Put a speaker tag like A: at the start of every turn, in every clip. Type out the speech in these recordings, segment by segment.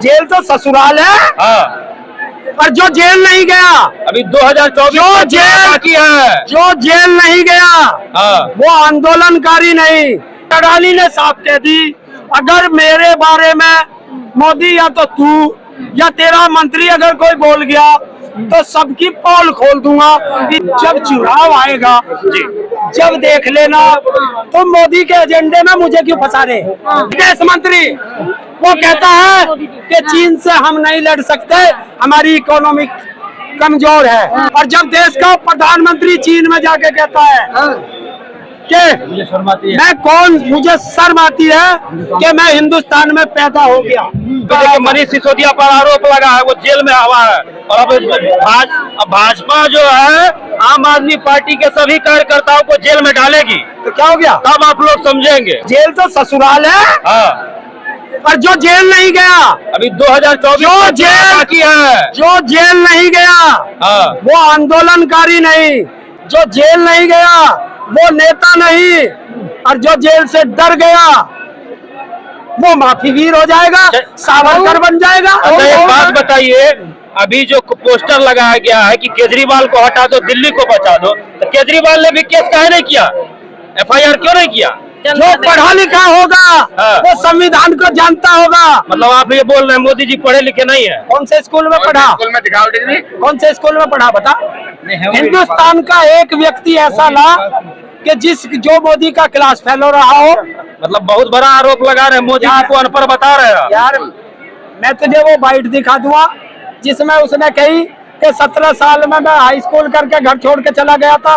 A: Jail तो ससुराल है।
B: हाँ।
A: और जो जेल नहीं गया
B: अभी 2024
A: जो जेल
B: बाकी है,
A: जो जेल नहीं गया
B: हाँ,
A: वो आंदोलनकारी नहीं। अडानी ने साफ कह दी, अगर मेरे बारे में मोदी या तो तू या तेरा मंत्री अगर कोई बोल गया तो सबकी पोल खोल दूंगा। जब चुनाव आएगा जब देख लेना तो मोदी के एजेंडे में मुझे क्यों फंसा रहे। विदेश मंत्री वो कहता है कि चीन से हम नहीं लड़ सकते, हमारी इकोनॉमी कमजोर है। और जब देश का प्रधानमंत्री चीन में जाके कहता है कि मुझे शर्म आती है कि मैं हिंदुस्तान में पैदा हो गया।
B: तो देखिए मनीष सिसोदिया पर आरोप लगा है, वो जेल में हवा है। और अब भाजपा जो है आम आदमी पार्टी के सभी कार्यकर्ताओं को जेल में डालेगी,
A: तो क्या हो गया?
B: तब आप लोग समझेंगे।
A: जेल तो ससुराल है।
B: हाँ।
A: और जो जेल नहीं गया
B: अभी 2024
A: जो जेल
B: बाकी है,
A: जो जेल नहीं गया
B: हाँ,
A: वो आंदोलनकारी नहीं। जो जेल नहीं गया वो नेता नहीं। और जो जेल से डर गया वो माफीवीर हो जाएगा, सावरकर बन जाएगा।
B: अच्छा एक बात बताइए, अभी जो पोस्टर लगाया गया है कि केजरीवाल को हटा दो दिल्ली को बचा दो, तो केजरीवाल ने भी केस काहे नहीं किया, FIR क्यों नहीं किया?
A: जो पढ़ा लिखा होगा वो संविधान को जानता होगा।
B: मतलब आप ये बोल रहे हैं मोदी जी पढ़े लिखे नहीं है?
A: कौन से स्कूल में पढ़ा?
C: स्कूल में दिखाओ डिग्री।
A: कौन से स्कूल में पढ़ा बता। हिंदुस्तान का एक व्यक्ति ऐसा ला कि जो मोदी का क्लास फेलो रहा हो।
B: मतलब बहुत बड़ा आरोप लगा रहे हैं, मोदी जी को अनपढ़ बता रहे हैं
A: यार। मैं तुझे वो बाइट दिखा दूंगा जिसमें उसने कही कि 17 साल में मैं हाई स्कूल करके घर छोड़ के चला गया था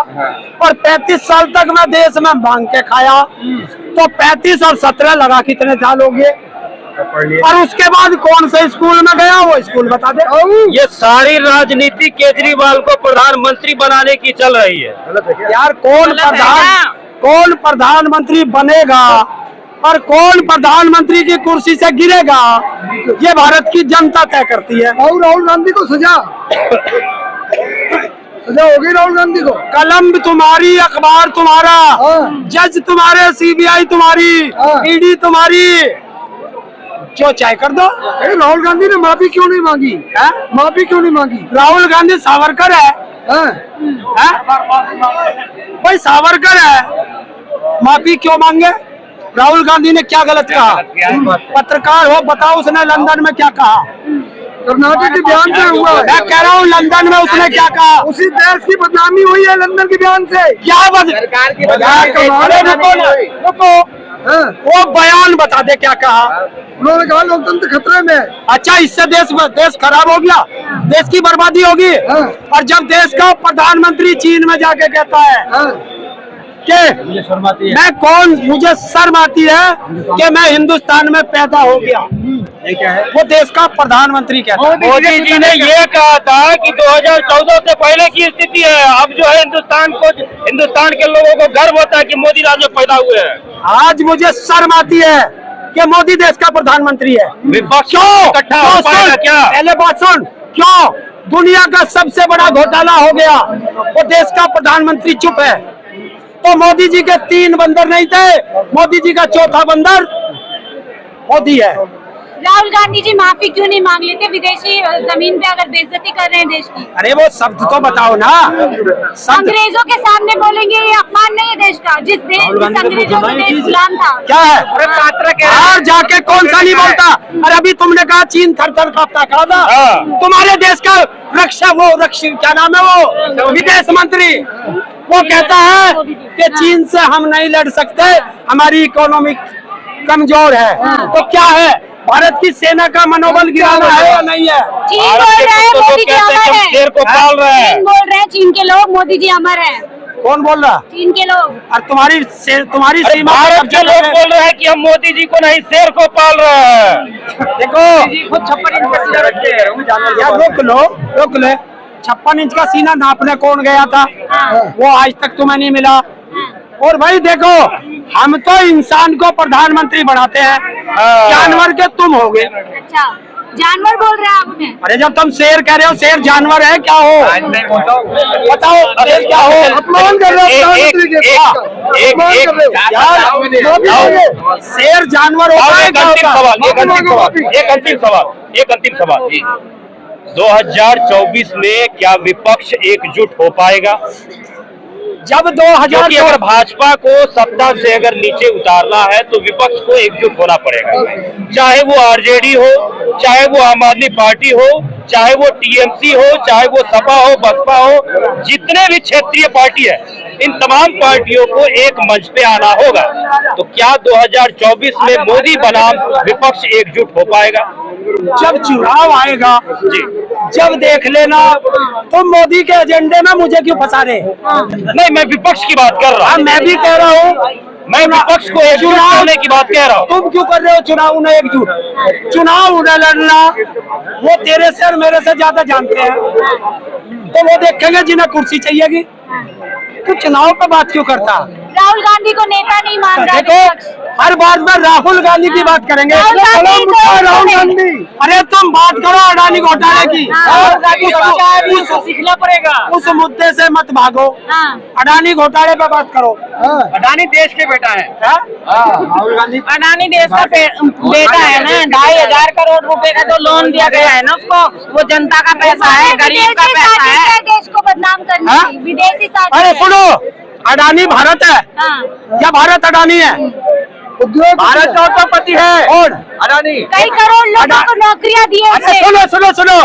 A: और 35 साल तक मैं देश में मांग के खाया। तो 35 और 17 लगा कितने साल हो गए? और उसके बाद कौन से स्कूल में गया वो स्कूल बता दे।
B: ये सारी राजनीति केजरीवाल को प्रधानमंत्री बनाने की चल रही है।
A: यार कौन प्रधानमंत्री बनेगा और कौन प्रधानमंत्री की कुर्सी से गिरेगा ये भारत की जनता तय करती है।
D: और राहुल गांधी को सजा होगी। राहुल गांधी को
A: कलम तुम्हारी, अखबार तुम्हारा, जज तुम्हारे, CBI तुम्हारी, ED तुम्हारी, जो चाहे कर दो।
D: राहुल गांधी ने माफी क्यों नहीं मांगी? माफी क्यों नहीं मांगी?
A: राहुल गांधी सावरकर है, भाई सावरकर है, माफी क्यों मांगे? राहुल गांधी ने क्या गलत कहा? पत्रकार हो बताओ उसने लंदन में क्या कहा?
D: कर्नाटक के बयान से हुआ है।
A: मैं कह रहा हूँ लंदन में उसने क्या कहा?
D: उसी देश की बदनामी हुई है लंदन के बयान से।
A: क्या वो बयान बता दे क्या कहा?
D: उन्होंने कहा लोकतंत्र खतरे में है।
A: अच्छा इससे देश खराब हो गया, देश की बर्बादी होगी। और जब देश का प्रधानमंत्री चीन में जाके कहता है कि मुझे शर्म आती है कि मैं हिंदुस्तान में पैदा हो गया।
B: ये क्या है?
A: वो देश का प्रधानमंत्री कहता है।
B: मोदी जी ने ये कहा था कि 2014 से पहले की स्थिति है। अब जो है हिंदुस्तान के लोगों को गर्व होता है कि मोदी राज्य में पैदा हुए हैं।
A: आज मुझे शर्म आती है कि मोदी देश का प्रधानमंत्री है।
B: क्यों इकट्ठा हो पाएगा क्या?
A: पहले बात सुन, क्यों दुनिया का सबसे बड़ा घोटाला हो गया वो देश का प्रधानमंत्री चुप है। तो मोदी जी के 3 बंदर नहीं थे, मोदी जी का चौथा बंदर मोदी है।
E: राहुल गांधी जी माफी क्यों नहीं मांग लेते विदेशी जमीन पे अगर बेइज्जती कर रहे हैं देश की?
A: अरे वो शब्द तो बताओ ना।
E: अंग्रेजों के सामने बोलेंगे ये अपमान नहीं है देश का, जिस अंग्रेजों का देश गुलाम था।
A: क्या है? बाहर जाके कौन सा नहीं बोलता? अरे अभी तुमने कहा चीन थर-थर कांपता खड़ा था। तुम्हारे देश का क्या नाम है वो विदेश मंत्री, वो कहता है कि चीन से हम नहीं लड़ सकते, हमारी इकोनॉमी कमजोर है। तो क्या है, भारत की सेना का मनोबल गिराना है या नहीं है?
E: चीन बोल रहा है मोदी जी अमर है।
B: शेर को पाल रहे हैं।
E: चीन बोल रहे हैं चीन के लोग मोदी जी अमर है।
A: कौन बोल रहा?
E: चीन के लोग।
A: और तुम्हारी सीमा
B: भारत के लोग बोल रहे हैं कि हम मोदी जी को नहीं शेर को पाल रहे हैं।
A: देखो 56 इंच का सीना रखते हैं। रोक लो 56 इंच का सीना नापने कौन गया था? वो आज तक तुम्हें नहीं मिला। और भाई देखो हम तो इंसान को प्रधानमंत्री बनाते हैं, जानवर के तुम होगे।
E: अच्छा जानवर बोल रहे हैं आप उन्हें?
A: अरे जब तुम शेर कह रहे हो, शेर जानवर है क्या हो? बताओ शेर क्या हो?
D: अपमान कर रहे हो
A: शेर जानवर होता है?
B: एक अंतिम सवाल एक अंतिम सवाल जी, 2024 में क्या विपक्ष एकजुट हो पाएगा?
A: जब 2000
B: क्योंकि अगर भाजपा को सत्ता से अगर नीचे उतारना है तो विपक्ष को एकजुट होना पड़ेगा, चाहे वो आरजेडी हो, चाहे वो आम आदमी पार्टी हो, चाहे वो टीएमसी हो, चाहे वो सपा हो, बसपा हो, जितने भी क्षेत्रीय पार्टी है, इन तमाम पार्टियों को एक मंच पे आना होगा। तो क्या 2024 में मोदी बनाम विपक्ष एकजुट हो पाएगा?
A: जब चुनाव आएगा
B: जी,
A: जब देख लेना। तुम मोदी के एजेंडे में मुझे क्यों फंसा रहे?
B: नहीं, मैं विपक्ष की बात कर रहा
A: हाँ,
B: हूँ।
A: मैं भी कह रहा हूँ,
B: मैं विपक्ष को एकजुट करने की बात कह रहा हूँ।
A: तुम क्यों कर रहे हो चुनाव में एकजुट? चुनाव उन्हें लड़ना, वो तेरे से और मेरे से ज्यादा जानते हैं, तो वो देखेंगे जिन्हें कुर्सी चाहिएगी। तो चुनाव पे बात क्यों करता?
E: राहुल गांधी को नेता नहीं मान रहा
A: देखो,
E: विपक्ष।
A: हर बात में राहुल गांधी की बात करेंगे।
E: राहुल गांधी को-
A: राहुल गांधी, अरे तुम बात करो अडानी घोटाले की।
E: हाँ।
A: सीखना पड़ेगा। उस मुद्दे से मत भागो,
E: हाँ।
A: अडानी घोटाले पे बात करो।
B: अडानी देश के बेटा है।
A: राहुल गांधी
C: अडानी देश का बेटा है ना, 2,500 करोड़ रुपए का जो लोन दिया गया है ना उसको, वो जनता का पैसा है, गरीब का
E: विदेशी
C: पैसा
E: साजिश
C: है।
E: है देश को बदनाम करने
A: हाँ?
E: की, विदेशी साजिश
A: अरे
E: है।
A: सुनो, अडानी भारत है
E: हाँ।
A: या भारत अडानी है? भारत का उद्योगपति है। और अडानी
E: कई करोड़ लोगों को नौकरियां दी है
A: अच्छा,
E: उसने।
A: सुनो सुनो सुनो,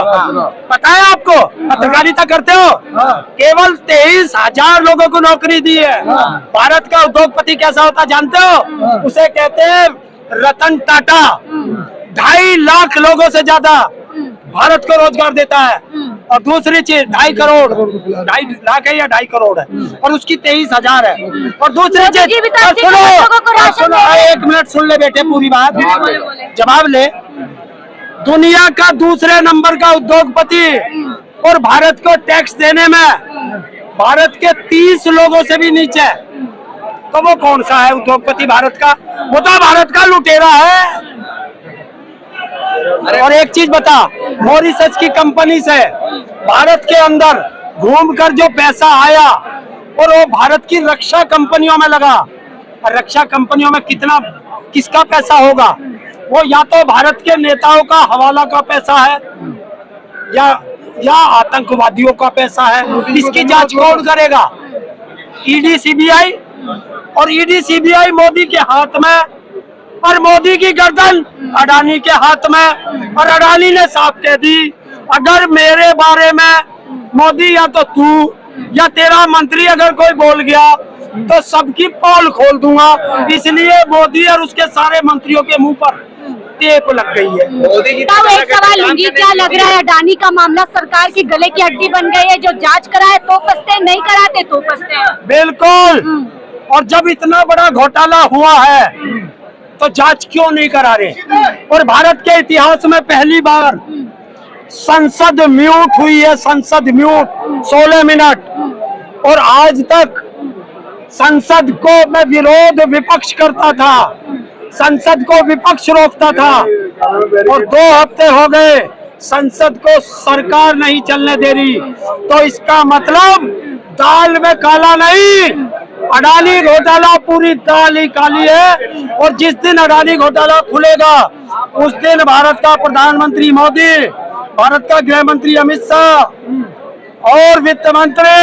A: पता है आपको, पत्रकारिता करते हो, केवल 23,000 लोगों को नौकरी दी है। भारत का उद्योगपति कैसा होता जानते हो? उसे कहते हैं रतन टाटा। 2.5 लाख लोगों से ज्यादा भारत को रोजगार देता है। और दूसरी चीज 2.5 करोड़, 2.5 लाख है या 2.5 करोड़ है, और उसकी 23,000 है। और दूसरी
E: मोदी
A: चीज
E: जी भी तो 80
A: सुनो,
E: करोड़ लोगों को राशन
A: सुनो,
E: दे रहे हैं।
A: 1 मिनट सुन ले बेटे, पूरी बात
E: बोले।
A: जवाब ले। दुनिया का दूसरे नंबर का उद्योगपति और भारत को टैक्स देने में भारत के 30 लोगों से भी नीचे है, तो वो कौन सा है उद्योगपति भारत का? वो तो भारत का लुटेरा है। और एक चीज बता, मॉरिशस की कंपनी से भारत के अंदर घूमकर जो पैसा आया और वो भारत की रक्षा कंपनियों में लगा, और रक्षा कंपनियों में कितना किसका पैसा होगा? वो या तो भारत के नेताओं का हवाला का पैसा है या आतंकवादियों का पैसा है। इसकी जांच कौन करेगा? ED CBI. और ईडी सीबीआई मोदी के हाथ में, और मोदी की गर्दन अडानी के हाथ में। और अडानी ने साफ कह दी, अगर मेरे बारे में मोदी या तो तू या तेरा मंत्री अगर कोई बोल गया तो सबकी पोल खोल दूंगा। इसलिए मोदी और उसके सारे मंत्रियों के मुंह पर टेप लग गई है।
E: अब एक सवाल लूंगी, क्या लग रहा है अडानी का मामला सरकार की गले की हड्डी बन गई है? जो जांच कराए तो फंसते हैं, नहीं कराते तो फंसते हैं।
A: बिल्कुल। और जब इतना बड़ा घोटाला हुआ है तो जांच क्यों नहीं करा रहे? और भारत के इतिहास में पहली बार संसद म्यूट हुई है, संसद म्यूट 16 मिनट। और आज तक संसद को मैं विरोध विपक्ष करता था, संसद को विपक्ष रोकता था, और 2 हफ्ते हो गए संसद को सरकार नहीं चलने दे रही। तो इसका मतलब दाल में काला नहीं, अडानी घोटाला पूरी दाल ही काली है। और जिस दिन अडानी घोटाला खुलेगा उस दिन भारत का प्रधानमंत्री मोदी, भारत का गृह मंत्री अमित शाह और वित्त मंत्री,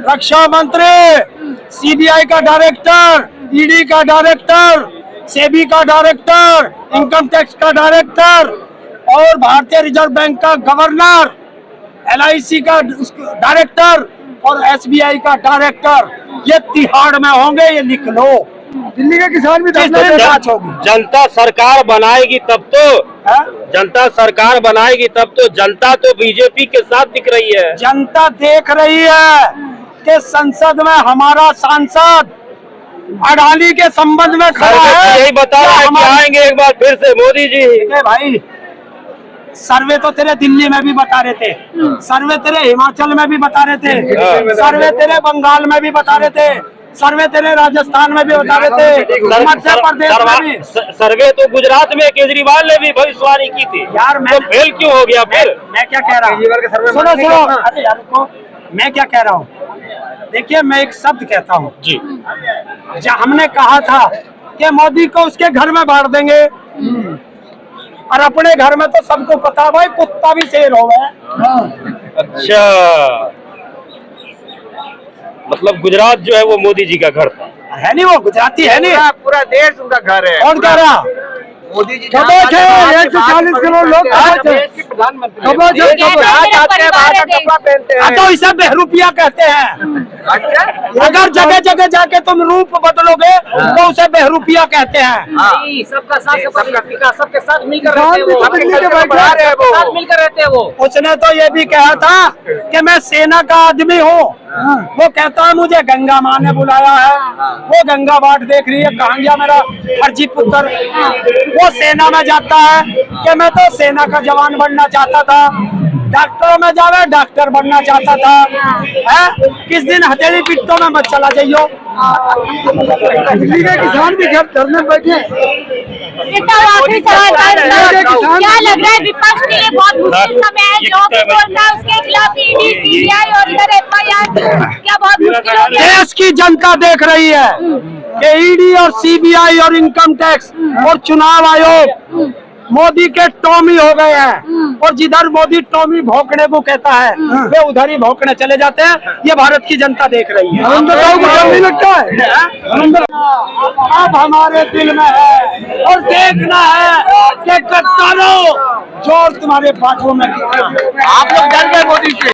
A: रक्षा मंत्री, सीबीआई का डायरेक्टर, ईडी का डायरेक्टर, सेबी का डायरेक्टर, इनकम टैक्स का डायरेक्टर और भारतीय रिजर्व बैंक का गवर्नर, LIC का डायरेक्टर और SBI का डायरेक्टर, ये तिहाड़ में होंगे, ये लिख लो। दिल्ली के किसान भी जांच होगी।
B: जनता सरकार बनाएगी तब तो, जनता सरकार बनाएगी तब तो। जनता तो बीजेपी के साथ दिख रही है।
A: जनता देख रही है कि संसद में हमारा सांसद अडानी के संबंध में खड़ा है।
B: यही बता रहे हैं कि आएंगे एक बार फिर से मोदी जी।
A: भाई, सर्वे तो तेरे दिल्ली में भी बता रहे थे, सर्वे तेरे हिमाचल में भी बता रहे थे, सर्वे तेरे बंगाल में भी बता रहे थे, सर्वे तेरे राजस्थान में भी बता रहे थे, मध्य प्रदेश में भी।
B: सर्वे तो गुजरात में केजरीवाल ने भी भविष्यवाणी की थी
A: यार, मैं
B: तो फेल क्यों हो गया फिर?
A: मैं क्या कह रहा हूँ, सुनो, अरे यार रुको, मैं क्या कह रहा हूँ, देखिए मैं एक शब्द कहता हूँ
B: जी।
A: हमने कहा था कि मोदी को उसके घर में बांट देंगे, और अपने घर में तो सबको पता भाई कुत्ता भी शेर हो गया।
B: अच्छा, मतलब गुजरात जो है वो मोदी जी का घर था।
A: है नहीं, वो गुजराती है नहीं,
D: पूरा देश उनका घर है।
A: कौन कह रहा?
D: मोदी जी
A: 140 करोड़ लोग
D: प्रधानमंत्री
A: तो इसे बेहरूपिया कहते हैं। अगर जगह जगह जाके तुम रूप बदलोगे तो उसे बेहरूपिया कहते हैं।
C: सबका साथ सबका विकास सबके साथ मिलकर रहते हैं वो।
A: उसने तो ये भी कहा था कि मैं सेना का आदमी हूँ। वो कहता है मुझे गंगा माँ ने बुलाया है, वो गंगा बाट देख रही है, कहाँ गया मेरा फर्जी पुत्र। वो सेना में जाता है कि मैं तो सेना का जवान बनना चाहता था, डॉक्टरों में जावे डॉक्टर बनना चाहता था। है किस दिन हथेली पिट्टों में मत चला जाइयो।
D: दिल्ली के किसान भी घर धरने बैठे।
E: आखिरी सवाल क्या लग रहा है विपक्ष के लिए बहुत मुश्किल समय है, जो भी बोलता है उसके खिलाफ ईडी सीबीआई और इधर एफआईआर, क्या बहुत मुश्किल हो गया?
A: देश की जनता देख रही है कि ईडी और सीबीआई और इनकम टैक्स और चुनाव आयोग मोदी के टॉमी हो गए हैं, और जिधर मोदी टॉमी भौंकने को कहता है वे उधर ही भौंकने चले जाते हैं। ये भारत की जनता देख रही है। नहीं लगता है अब हमारे दिल में है और देखना है कि कट्टारो जोर तुम्हारे बाजू में कितना।
D: आप लोग डर गए मोदी से।